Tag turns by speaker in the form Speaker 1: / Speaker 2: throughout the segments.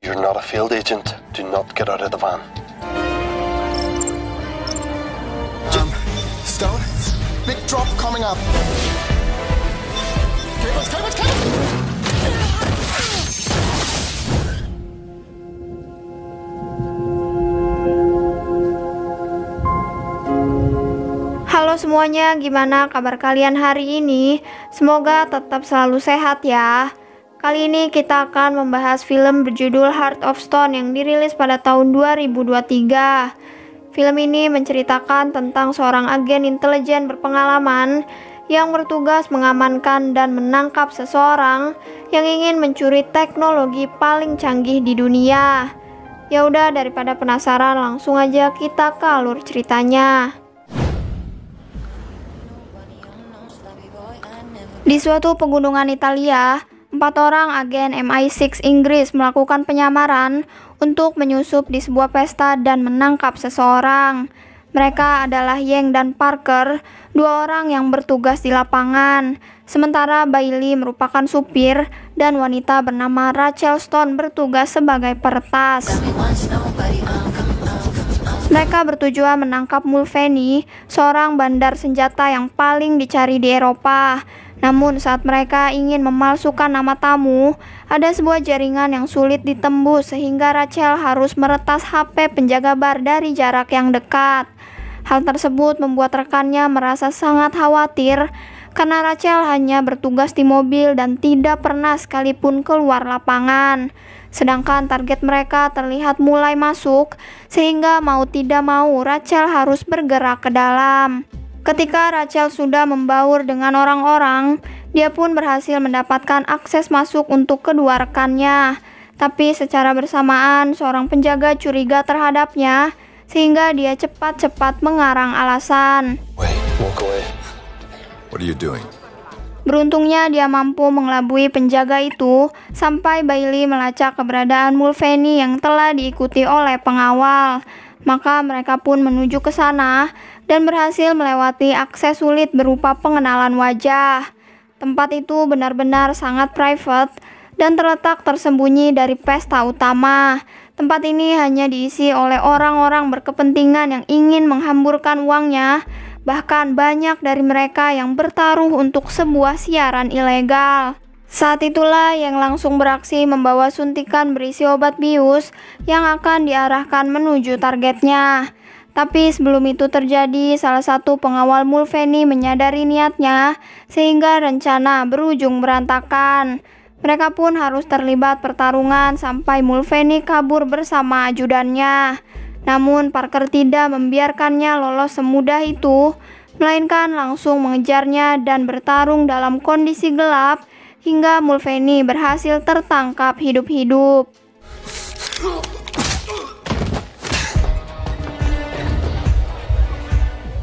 Speaker 1: You're not a field agent. Do not get out of the van.
Speaker 2: Stone, big drop coming up. Cables.
Speaker 3: Halo semuanya, gimana kabar kalian hari ini? Semoga tetap selalu sehat ya. Kali ini kita akan membahas film berjudul Heart of Stone yang dirilis pada tahun 2023. Film ini menceritakan tentang seorang agen intelijen berpengalaman yang bertugas mengamankan dan menangkap seseorang yang ingin mencuri teknologi paling canggih di dunia. Ya udah, daripada penasaran, langsung aja kita ke alur ceritanya. Di suatu pegunungan Italia, 4 orang agen MI6 Inggris melakukan penyamaran untuk menyusup di sebuah pesta dan menangkap seseorang. Mereka adalah Yang dan Parker, 2 orang yang bertugas di lapangan. Sementara Bailey merupakan supir dan wanita bernama Rachel Stone bertugas sebagai peretas. Mereka bertujuan menangkap Mulvaney, seorang bandar senjata yang paling dicari di Eropa. Namun saat mereka ingin memalsukan nama tamu, ada sebuah jaringan yang sulit ditembus sehingga Rachel harus meretas HP penjaga bar dari jarak yang dekat. Hal tersebut membuat rekannya merasa sangat khawatir karena Rachel hanya bertugas di mobil dan tidak pernah sekalipun keluar lapangan. Sedangkan target mereka terlihat mulai masuk, sehingga mau tidak mau Rachel harus bergerak ke dalam. Ketika Rachel sudah membaur dengan orang-orang, dia pun berhasil mendapatkan akses masuk untuk kedua rekannya. Tapi secara bersamaan, seorang penjaga curiga terhadapnya, sehingga dia cepat-cepat mengarang alasan.
Speaker 1: Wait, walk away.
Speaker 2: What are you doing?
Speaker 3: Beruntungnya dia mampu mengelabui penjaga itu sampai Bailey melacak keberadaan Mulvaney yang telah diikuti oleh pengawal. Maka mereka pun menuju ke sana dan berhasil melewati akses sulit berupa pengenalan wajah. Tempat itu benar-benar sangat private dan terletak tersembunyi dari pesta utama. Tempat ini hanya diisi oleh orang-orang berkepentingan yang ingin menghamburkan uangnya. Bahkan banyak dari mereka yang bertaruh untuk sebuah siaran ilegal. Saat itulah yang langsung beraksi membawa suntikan berisi obat bius yang akan diarahkan menuju targetnya. Tapi sebelum itu terjadi, salah satu pengawal Mulvaney menyadari niatnya sehingga rencana berujung berantakan. Mereka pun harus terlibat pertarungan sampai Mulvaney kabur bersama ajudannya. Namun Parker tidak membiarkannya lolos semudah itu, melainkan langsung mengejarnya dan bertarung dalam kondisi gelap hingga Mulvaney berhasil tertangkap hidup-hidup.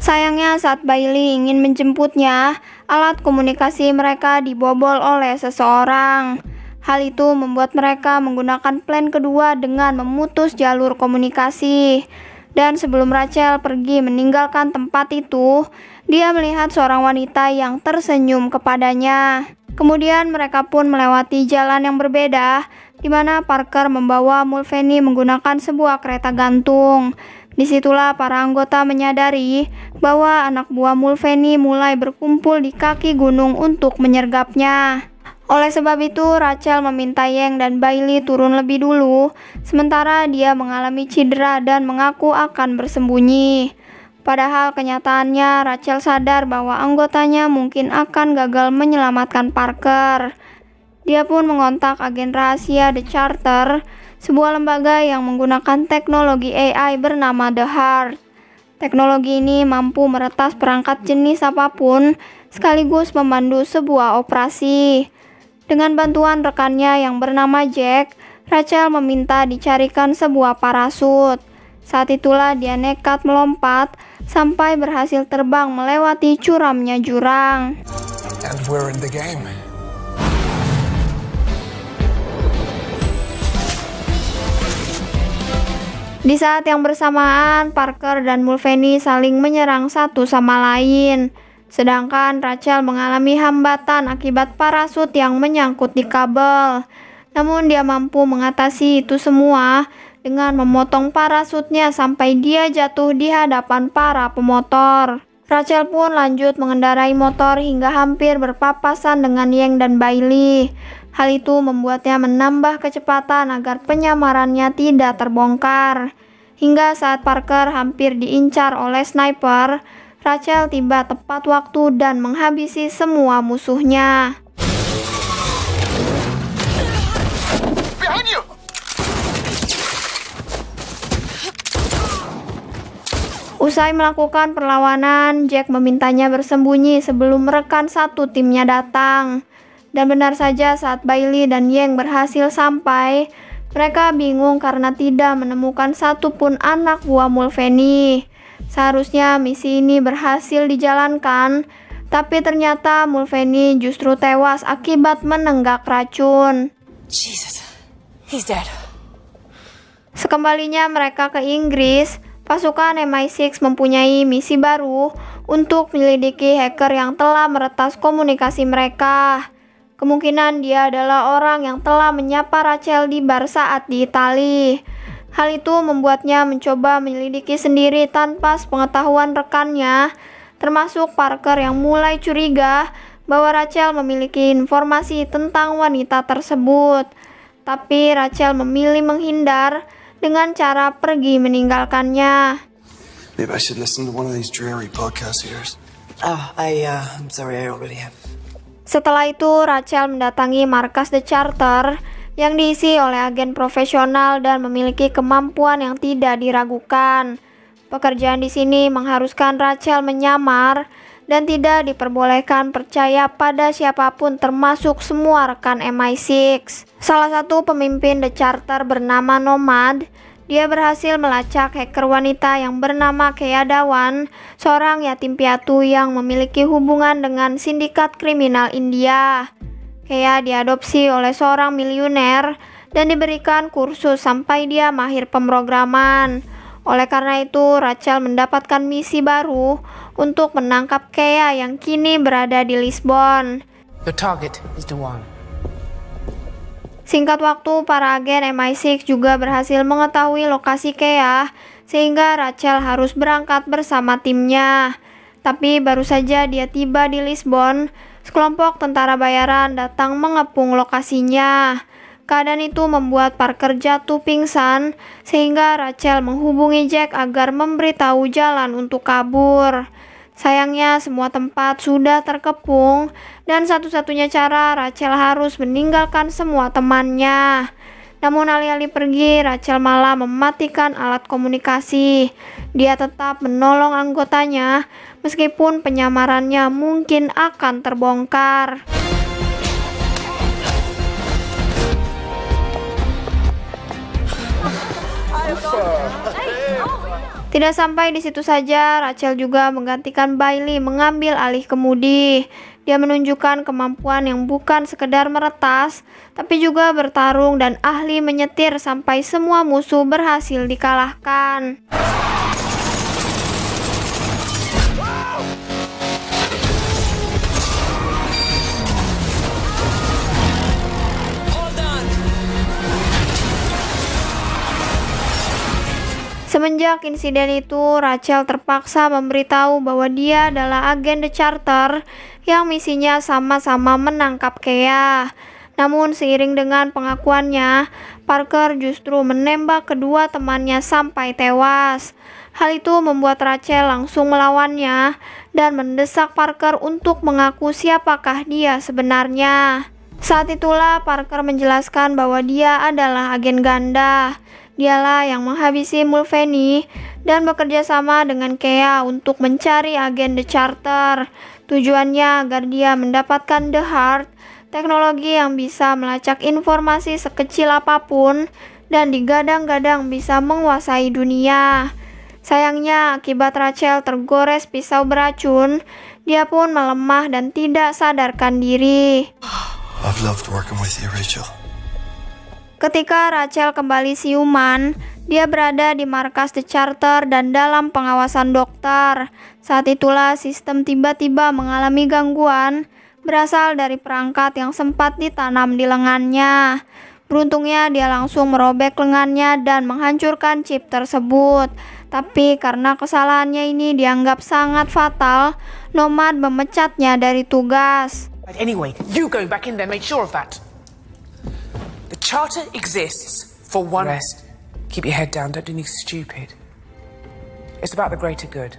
Speaker 3: Sayangnya saat Bailey ingin menjemputnya, alat komunikasi mereka dibobol oleh seseorang. Hal itu membuat mereka menggunakan plan kedua dengan memutus jalur komunikasi. Dan sebelum Rachel pergi meninggalkan tempat itu, dia melihat seorang wanita yang tersenyum kepadanya. Kemudian mereka pun melewati jalan yang berbeda, di mana Parker membawa Mulvaney menggunakan sebuah kereta gantung. Disitulah para anggota menyadari bahwa anak buah Mulvaney mulai berkumpul di kaki gunung untuk menyergapnya. Oleh sebab itu, Rachel meminta Yang dan Bailey turun lebih dulu, sementara dia mengalami cedera dan mengaku akan bersembunyi. Padahal kenyataannya Rachel sadar bahwa anggotanya mungkin akan gagal menyelamatkan Parker. Dia pun mengontak agen rahasia The Charter, sebuah lembaga yang menggunakan teknologi AI bernama The Heart. Teknologi ini mampu meretas perangkat jenis apapun sekaligus memandu sebuah operasi. Dengan bantuan rekannya yang bernama Jack, Rachel meminta dicarikan sebuah parasut. Saat itulah dia nekat melompat sampai berhasil terbang melewati curamnya jurang.
Speaker 2: And we're in the game.
Speaker 3: Di saat yang bersamaan, Parker dan Mulvaney saling menyerang satu sama lain. Sedangkan Rachel mengalami hambatan akibat parasut yang menyangkut di kabel. Namun dia mampu mengatasi itu semua dengan memotong parasutnya sampai dia jatuh di hadapan para pemotor. Rachel pun lanjut mengendarai motor hingga hampir berpapasan dengan Yang dan Bailey. Hal itu membuatnya menambah kecepatan agar penyamarannya tidak terbongkar. Hingga saat Parker hampir diincar oleh sniper, Rachel tiba tepat waktu dan menghabisi semua musuhnya.
Speaker 2: Behind you!
Speaker 3: Usai melakukan perlawanan, Jack memintanya bersembunyi sebelum rekan satu timnya datang. Dan benar saja saat Bailey dan Yang berhasil sampai, mereka bingung karena tidak menemukan satupun anak buah Mulvaney. Seharusnya misi ini berhasil dijalankan, tapi ternyata Mulvaney justru tewas akibat menenggak racun.
Speaker 4: Jesus, he's dead.
Speaker 3: Sekembalinya mereka ke Inggris, pasukan MI6 mempunyai misi baru untuk menyelidiki hacker yang telah meretas komunikasi mereka. Kemungkinan dia adalah orang yang telah menyapa Rachel di bar saat di Italia. Hal itu membuatnya mencoba menyelidiki sendiri tanpa sepengetahuan rekannya, termasuk Parker yang mulai curiga bahwa Rachel memiliki informasi tentang wanita tersebut. Tapi Rachel memilih menghindar dengan cara pergi meninggalkannya.
Speaker 1: Maybe I should listen to one of these dreary podcasts of yours.
Speaker 4: I'm sorry, I already have.
Speaker 3: Setelah itu, Rachel mendatangi markas The Charter yang diisi oleh agen profesional dan memiliki kemampuan yang tidak diragukan. Pekerjaan di sini mengharuskan Rachel menyamar dan tidak diperbolehkan percaya pada siapapun termasuk semua rekan MI6. Salah satu pemimpin The Charter bernama Nomad. Dia berhasil melacak hacker wanita yang bernama Kea Dhawan, seorang yatim piatu yang memiliki hubungan dengan sindikat kriminal India. Kea diadopsi oleh seorang miliuner dan diberikan kursus sampai dia mahir pemrograman. Oleh karena itu, Rachel mendapatkan misi baru untuk menangkap Kea yang kini berada di Lisbon.
Speaker 4: Your target is Dhawan.
Speaker 3: Singkat waktu, para agen MI6 juga berhasil mengetahui lokasi Kea, sehingga Rachel harus berangkat bersama timnya. Tapi baru saja dia tiba di Lisbon, sekelompok tentara bayaran datang mengepung lokasinya. Keadaan itu membuat Parker jatuh pingsan, sehingga Rachel menghubungi Jack agar memberitahu jalan untuk kabur. Sayangnya semua tempat sudah terkepung dan satu-satunya cara Rachel harus meninggalkan semua temannya. Namun alih-alih pergi, Rachel malah mematikan alat komunikasi. Dia tetap menolong anggotanya meskipun penyamarannya mungkin akan terbongkar. Tidak sampai di situ saja, Rachel juga menggantikan Bailey mengambil alih kemudi. Dia menunjukkan kemampuan yang bukan sekedar meretas, tapi juga bertarung dan ahli menyetir sampai semua musuh berhasil dikalahkan. Semenjak insiden itu, Rachel terpaksa memberitahu bahwa dia adalah agen The Charter yang misinya sama-sama menangkap Kea. Namun seiring dengan pengakuannya, Parker justru menembak kedua temannya sampai tewas. Hal itu membuat Rachel langsung melawannya dan mendesak Parker untuk mengaku siapakah dia sebenarnya. Saat itulah Parker menjelaskan bahwa dia adalah agen ganda. Dialah yang menghabisi Mulvaney dan bekerja sama dengan Kea untuk mencari agen The Charter. Tujuannya agar dia mendapatkan The Heart, teknologi yang bisa melacak informasi sekecil apapun dan digadang-gadang bisa menguasai dunia. Sayangnya akibat Rachel tergores pisau beracun, dia pun melemah dan tidak sadarkan diri.
Speaker 1: I've loved working with you, Rachel.
Speaker 3: Ketika Rachel kembali siuman, dia berada di markas The Charter dan dalam pengawasan dokter. Saat itulah sistem tiba-tiba mengalami gangguan berasal dari perangkat yang sempat ditanam di lengannya. Beruntungnya dia langsung merobek lengannya dan menghancurkan chip tersebut. Tapi karena kesalahannya ini dianggap sangat fatal, Nomad memecatnya dari tugas.
Speaker 4: But anyway, you going back in there made sure of that. The charter exists for one rest. Keep your head down, don't do anything stupid. It's about the greater good.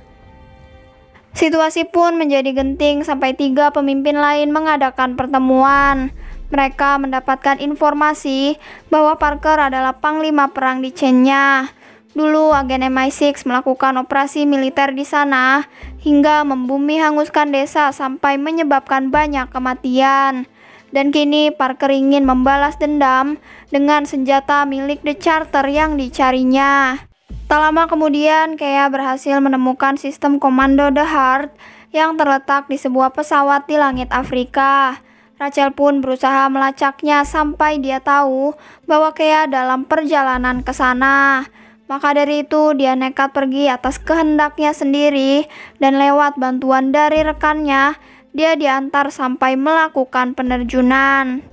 Speaker 3: Situasi pun menjadi genting sampai 3 pemimpin lain mengadakan pertemuan. Mereka mendapatkan informasi bahwa Parker adalah panglima perang di Chenya. Dulu agen MI6 melakukan operasi militer di sana hingga membumi hanguskan desa sampai menyebabkan banyak kematian. Dan kini Parker ingin membalas dendam dengan senjata milik The Charter yang dicarinya. Tak lama kemudian, Kea berhasil menemukan sistem komando The Heart yang terletak di sebuah pesawat di langit Afrika. Rachel pun berusaha melacaknya sampai dia tahu bahwa Kea dalam perjalanan ke sana. Maka dari itu, dia nekat pergi atas kehendaknya sendiri dan lewat bantuan dari rekannya, dia diantar sampai melakukan penerjunan.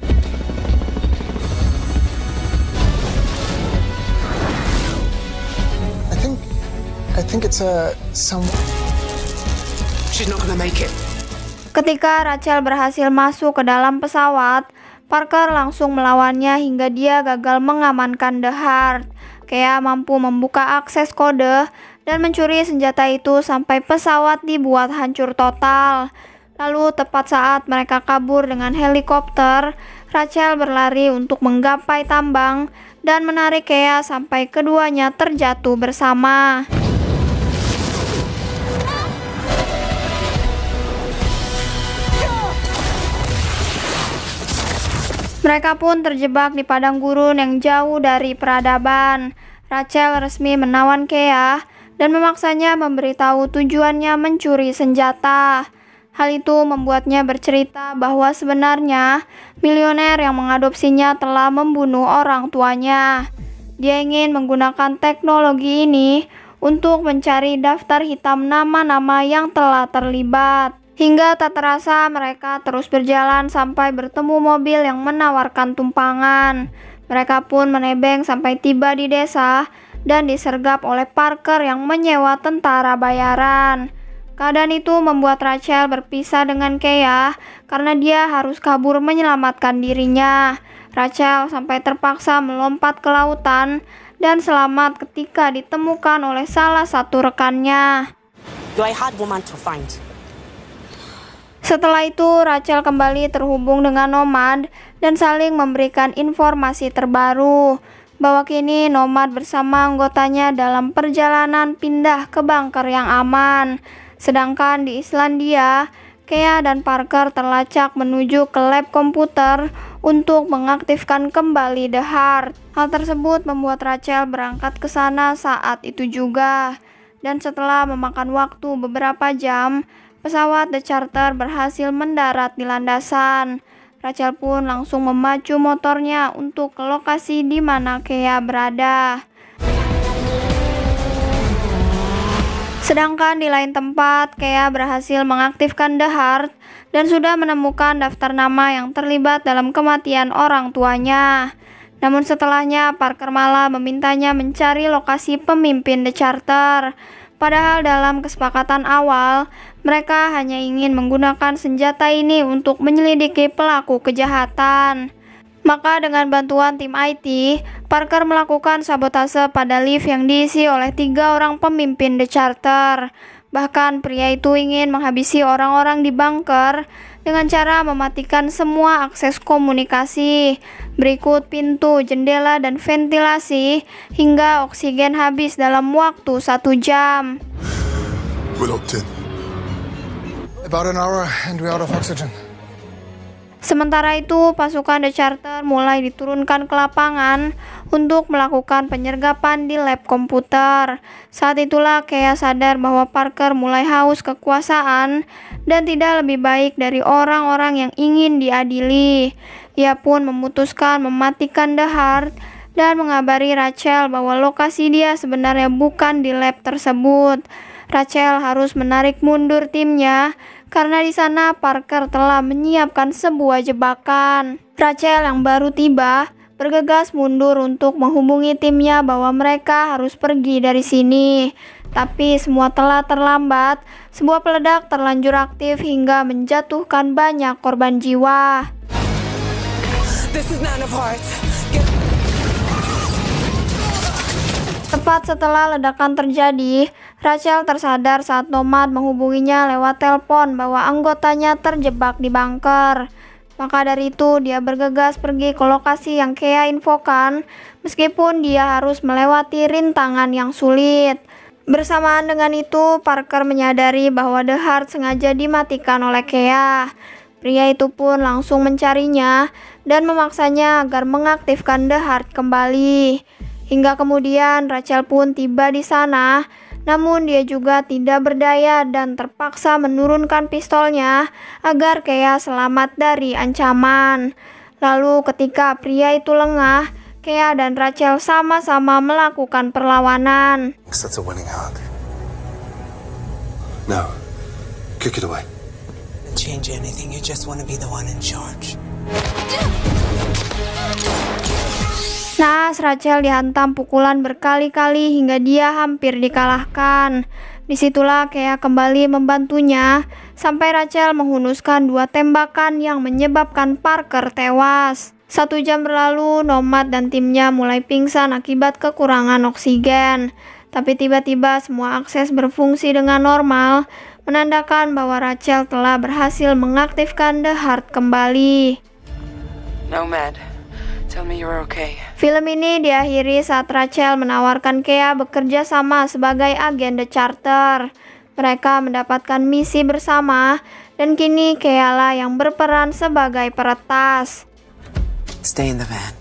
Speaker 1: I think it's some.
Speaker 4: She's not gonna make it.
Speaker 3: Ketika Rachel berhasil masuk ke dalam pesawat, Parker langsung melawannya hingga dia gagal mengamankan The Heart. Kea mampu membuka akses kode dan mencuri senjata itu sampai pesawat dibuat hancur total. Lalu tepat saat mereka kabur dengan helikopter, Rachel berlari untuk menggapai tambang dan menarik Kea sampai keduanya terjatuh bersama. Mereka pun terjebak di padang gurun yang jauh dari peradaban. Rachel resmi menawan Kea dan memaksanya memberitahu tujuannya mencuri senjata. Hal itu membuatnya bercerita bahwa sebenarnya milioner yang mengadopsinya telah membunuh orang tuanya. Dia ingin menggunakan teknologi ini untuk mencari daftar hitam nama-nama yang telah terlibat. Hingga tak terasa mereka terus berjalan sampai bertemu mobil yang menawarkan tumpangan. Mereka pun menebeng sampai tiba di desa dan disergap oleh Parker yang menyewa tentara bayaran. Keadaan itu membuat Rachel berpisah dengan Kea karena dia harus kabur menyelamatkan dirinya. Rachel sampai terpaksa melompat ke lautan dan selamat ketika ditemukan oleh salah satu rekannya.
Speaker 5: I had woman to find.
Speaker 3: Setelah itu, Rachel kembali terhubung dengan Nomad dan saling memberikan informasi terbaru bahwa kini Nomad bersama anggotanya dalam perjalanan pindah ke bunker yang aman. Sedangkan di Islandia, Kea dan Parker terlacak menuju ke lab komputer untuk mengaktifkan kembali The Heart. Hal tersebut membuat Rachel berangkat ke sana saat itu juga. Dan setelah memakan waktu beberapa jam, pesawat The Charter berhasil mendarat di landasan. Rachel pun langsung memacu motornya untuk ke lokasi di mana Kea berada. Sedangkan di lain tempat, Kea berhasil mengaktifkan The Heart dan sudah menemukan daftar nama yang terlibat dalam kematian orang tuanya. Namun setelahnya, Parker malah memintanya mencari lokasi pemimpin The Charter. Padahal dalam kesepakatan awal, mereka hanya ingin menggunakan senjata ini untuk menyelidiki pelaku kejahatan. Maka dengan bantuan tim IT, Parker melakukan sabotase pada lift yang diisi oleh 3 orang pemimpin The Charter. Bahkan pria itu ingin menghabisi orang-orang di bunker dengan cara mematikan semua akses komunikasi, berikut pintu, jendela, dan ventilasi, hingga oksigen habis dalam waktu 1 jam.
Speaker 1: We're locked in. About an hour and we're out of oxygen.
Speaker 3: Sementara itu, pasukan The Charter mulai diturunkan ke lapangan untuk melakukan penyergapan di lab komputer. Saat itulah Kea sadar bahwa Parker mulai haus kekuasaan dan tidak lebih baik dari orang-orang yang ingin diadili. Ia pun memutuskan mematikan The Heart dan mengabari Rachel bahwa lokasi dia sebenarnya bukan di lab tersebut. Rachel harus menarik mundur timnya karena di sana Parker telah menyiapkan sebuah jebakan. Rachel yang baru tiba bergegas mundur untuk menghubungi timnya bahwa mereka harus pergi dari sini. Tapi semua telah terlambat. Sebuah peledak terlanjur aktif hingga menjatuhkan banyak korban jiwa. Tepat setelah ledakan terjadi, Rachel tersadar saat Nomad menghubunginya lewat telepon bahwa anggotanya terjebak di bunker. Maka dari itu dia bergegas pergi ke lokasi yang Kea infokan, meskipun dia harus melewati rintangan yang sulit. Bersamaan dengan itu, Parker menyadari bahwa The Heart sengaja dimatikan oleh Kea. Pria itu pun langsung mencarinya dan memaksanya agar mengaktifkan The Heart kembali. Hingga kemudian Rachel pun tiba di sana, namun dia juga tidak berdaya dan terpaksa menurunkan pistolnya agar Kea selamat dari ancaman. Lalu ketika pria itu lengah, Kea dan Rachel sama-sama melakukan perlawanan.
Speaker 1: That's a winning hand. Now, kick it away.
Speaker 6: Change anything, you just want to be the one in charge.
Speaker 3: Naas Rachel dihantam pukulan berkali-kali hingga dia hampir dikalahkan. Disitulah Kea kembali membantunya sampai Rachel menghunuskan 2 tembakan yang menyebabkan Parker tewas. 1 jam berlalu, Nomad dan timnya mulai pingsan akibat kekurangan oksigen. Tapi tiba-tiba semua akses berfungsi dengan normal, menandakan bahwa Rachel telah berhasil mengaktifkan The Heart kembali.
Speaker 7: Nomad, tell me you're okay.
Speaker 3: Film ini diakhiri saat Rachel menawarkan Kea bekerja sama sebagai agen The Charter. Mereka mendapatkan misi bersama dan kini Kea lah yang berperan sebagai peretas.
Speaker 6: Stay in the van.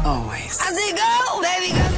Speaker 6: Always.
Speaker 2: I say go, baby, go.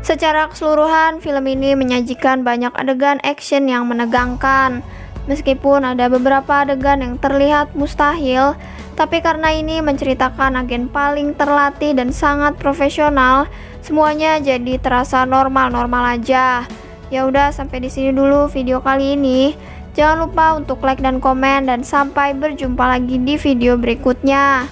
Speaker 3: Secara keseluruhan, film ini menyajikan banyak adegan action yang menegangkan. Meskipun ada beberapa adegan yang terlihat mustahil, tapi karena ini menceritakan agen paling terlatih dan sangat profesional, semuanya jadi terasa normal-normal aja. Ya udah, sampai di sini dulu video kali ini. Jangan lupa untuk like dan komen, dan sampai berjumpa lagi di video berikutnya.